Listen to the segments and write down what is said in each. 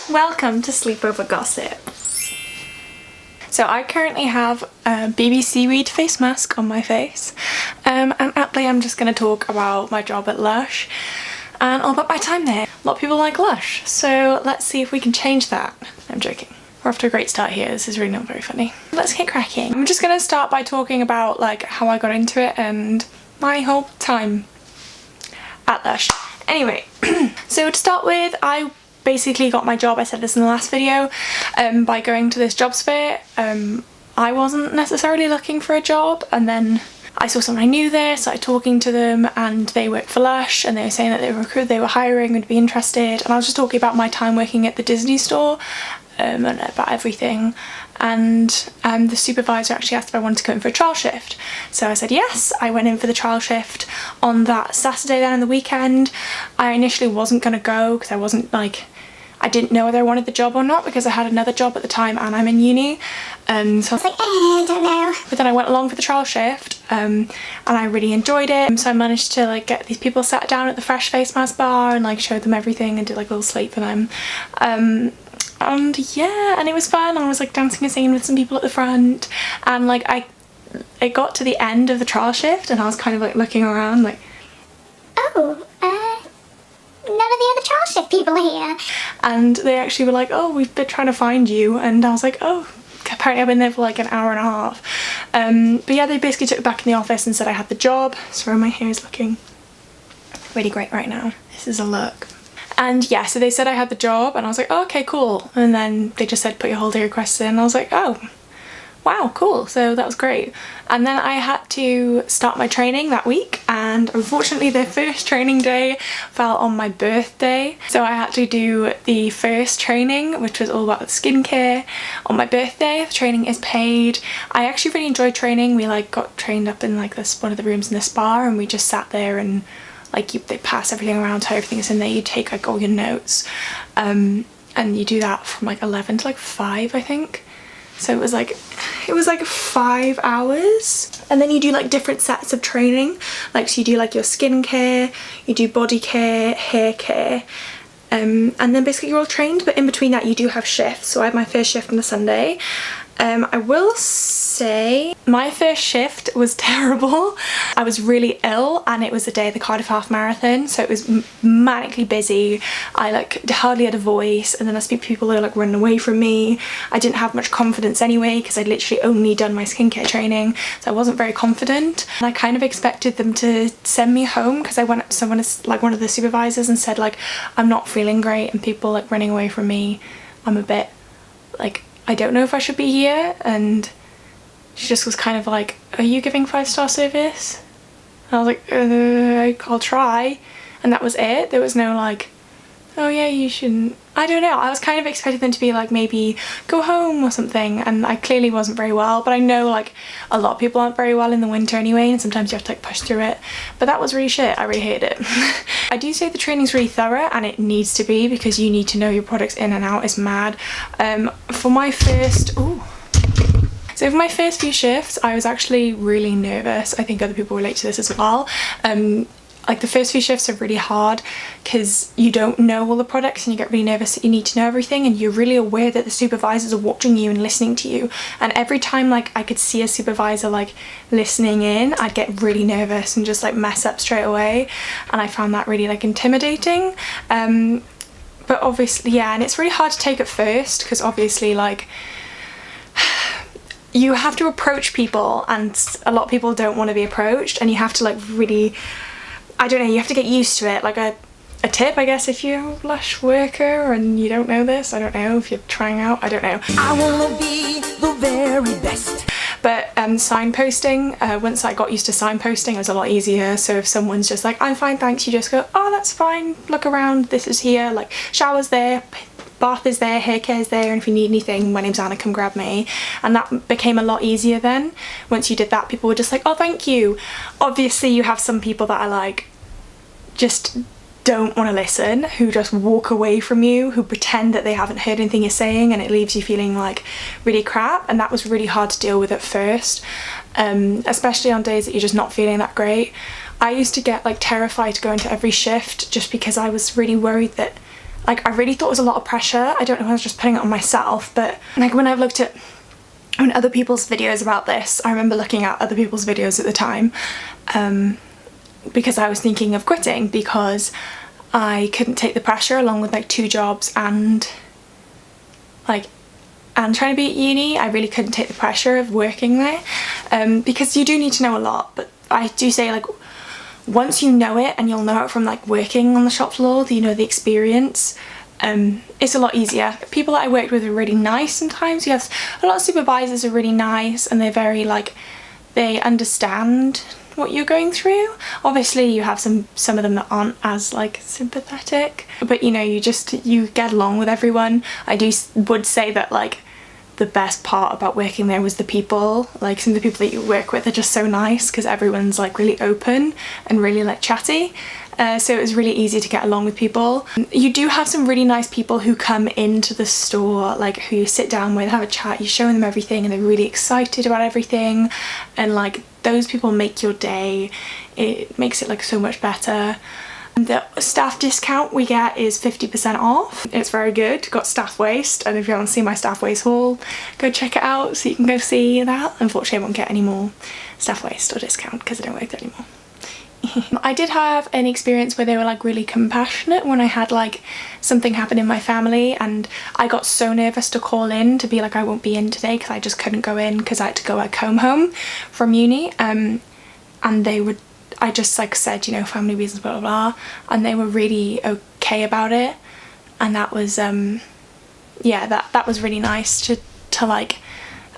Welcome to Sleepover Gossip. So I currently have a baby seaweed face mask on my face, and aptly I'm just going to talk about my job at LUSH and all about my time there. A lot of people like LUSH, so let's see if we can change that. I'm joking. We're off to a great start here. This is really not very funny. Let's get cracking. I'm just going to start by talking about like how I got into it and my whole time at LUSH. Anyway, so to start with, I basically got my job, I said this in the last video, by going to this jobs fair. I wasn't necessarily looking for a job, and then I saw someone I knew there, started talking to them, and they worked for LUSH, and they were saying that they were hiring and would be interested, and I was just talking about my time working at the Disney store and about everything. And the supervisor actually asked if I wanted to go in for a trial shift, so I said yes. I went in for the trial shift on that Saturday then, on the weekend. I initially wasn't going to go because I didn't know whether I wanted the job or not, because I had another job at the time and I'm in uni, and so I was like, I don't know. But then I went along for the trial shift, and I really enjoyed it. So I managed to like get these people sat down at the fresh face mask bar and like showed them everything and did like a little slate for them. And yeah, and it was fun. I was like dancing and singing with some people at the front, and like it got to the end of the trial shift and I was kind of like looking around like, oh, none of the other trial shift people are here. And they actually were like, oh, we've been trying to find you. And I was like, oh, apparently I've been there for like an hour and a half. But yeah, they basically took me back in the office and said I had the job. Sorry, my hair is looking really great right now. This is a look. And yeah, so they said I had the job and I was like, oh, okay, cool. And then they just said, put your holiday requests in. And I was like, oh, wow, cool. So that was great. And then I had to start my training that week, and unfortunately the first training day fell on my birthday. So I had to do the first training, which was all about skincare, on my birthday. The training is paid. I actually really enjoyed training. We like got trained up in like this one of the rooms in the spa, and we just sat there and like they pass everything around, so everything's in there. You take like all your notes, and you do that from like 11 to like 5, I think. So it was like 5 hours, and then you do like different sets of training. Like, so you do like your skincare, you do body care, hair care, and then basically you're all trained. But in between that you do have shifts. So I had my first shift on a Sunday. I will say my first shift was terrible. I was really ill, and it was the day of the Cardiff Half Marathon, so it was manically busy. I like hardly had a voice, and then I speak to people that are like running away from me. I didn't have much confidence anyway because I'd literally only done my skincare training, so I wasn't very confident. And I kind of expected them to send me home because I went up to someone, like one of the supervisors, and said like, I'm not feeling great and people like running away from me. I'm a bit like, I don't know if I should be here. And she just was kind of like, are you giving 5-star service? And I was like, I'll try. And that was it. There was no like, oh yeah, you shouldn't. I don't know. I was kind of expecting them to be like, maybe go home or something. And I clearly wasn't very well, but I know like a lot of people aren't very well in the winter anyway, and sometimes you have to like push through it. But that was really shit. I really hated it. I do say the training's really thorough, and it needs to be, because you need to know your products in and out. It's mad. For my first, So for my first few shifts, I was actually really nervous. I think other people relate to this as well. Like the first few shifts are really hard because you don't know all the products and you get really nervous that you need to know everything, and you're really aware that the supervisors are watching you and listening to you. And every time like I could see a supervisor like listening in, I'd get really nervous and just like mess up straight away. And I found that really like intimidating. But obviously, yeah, and it's really hard to take at first because obviously like you have to approach people, and a lot of people don't want to be approached, and you have to like really, I don't know, you have to get used to it. Like a tip, I guess, if you're a LUSH worker and you don't know this, I don't know, if you're trying out, I don't know. I wanna be the very best. But signposting, once I got used to signposting, it was a lot easier. So if someone's just like, I'm fine, thanks, you just go, oh, that's fine, look around, this is here, like shower's there, bath is there, hair care is there, and if you need anything, my name's Anna, come grab me. And that became a lot easier then. Once you did that, people were just like, oh, thank you. Obviously you have some people that are like, just don't want to listen, who just walk away from you, who pretend that they haven't heard anything you're saying, and it leaves you feeling like really crap. And that was really hard to deal with at first, especially on days that you're just not feeling that great. I used to get like terrified to go into every shift just because I was really worried that like I really thought it was a lot of pressure. I don't know if I was just putting it on myself, but like when I've looked at other people's videos about this, I remember looking at other people's videos at the time because I was thinking of quitting because I couldn't take the pressure along with like 2 jobs and trying to be at uni. I really couldn't take the pressure of working there because you do need to know a lot, but I do say like once you know it, and you'll know it from like working on the shop floor, you know, the experience, it's a lot easier. People that I worked with are really nice sometimes. You have a lot of supervisors are really nice and they're very like, they understand what you're going through. Obviously you have some of them that aren't as like sympathetic, but you know, you get along with everyone. I would say that like the best part about working there was the people. Like some of the people that you work with are just so nice because everyone's like really open and really like chatty. So it was really easy to get along with people. You do have some really nice people who come into the store, like who you sit down with, have a chat, you're showing them everything and they're really excited about everything, and like those people make your day. It makes it like so much better. The staff discount we get is 50% off. It's very good. Got staff waste, and if you haven't seen my staff waste haul, go check it out so you can go see that. Unfortunately I won't get any more staff waste or discount because I don't work there anymore. I did have an experience where they were like really compassionate when I had like something happen in my family, and I got so nervous to call in to be like I won't be in today because I just couldn't go in because I had to go back home from uni, and I just like said, you know, family reasons, blah blah blah, and they were really okay about it, and that was yeah, that was really nice to like,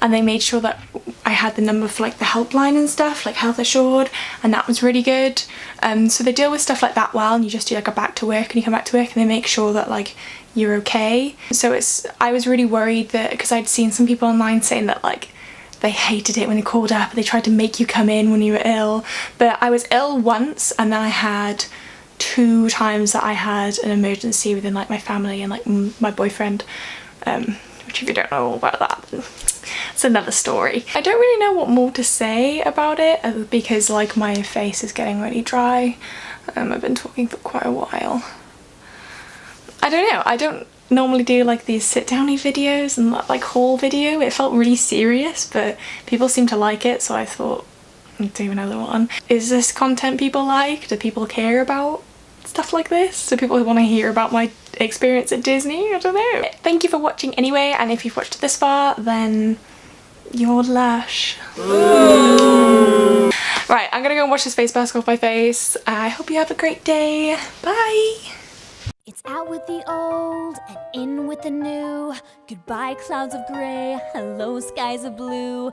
and they made sure that I had the number for like the helpline and stuff, like Health Assured, and that was really good. So they deal with stuff like that well, and you just do like a back to work and you come back to work and they make sure that like you're okay. So I was really worried that, because I'd seen some people online saying that like they hated it when they called up and they tried to make you come in when you were ill, but I was ill once, and then I had 2 times that I had an emergency within like my family and like my boyfriend, which if you don't know all about that, it's another story. I don't really know what more to say about it because like my face is getting really dry. I've been talking for quite a while. I don't know, I don't normally do like these sit-downy videos and like haul video. It felt really serious, but people seem to like it, so I thought I'd do another one. Is this content people like? Do people care about stuff like this? Do people want to hear about my experience at Disney? I don't know. Thank you for watching anyway, and if you've watched it this far, then you're lush. Ooh. Right, I'm gonna go and wash this face mask off my face. I hope you have a great day. Bye! It's out with the old and in with the new. Goodbye clouds of grey, hello skies of blue.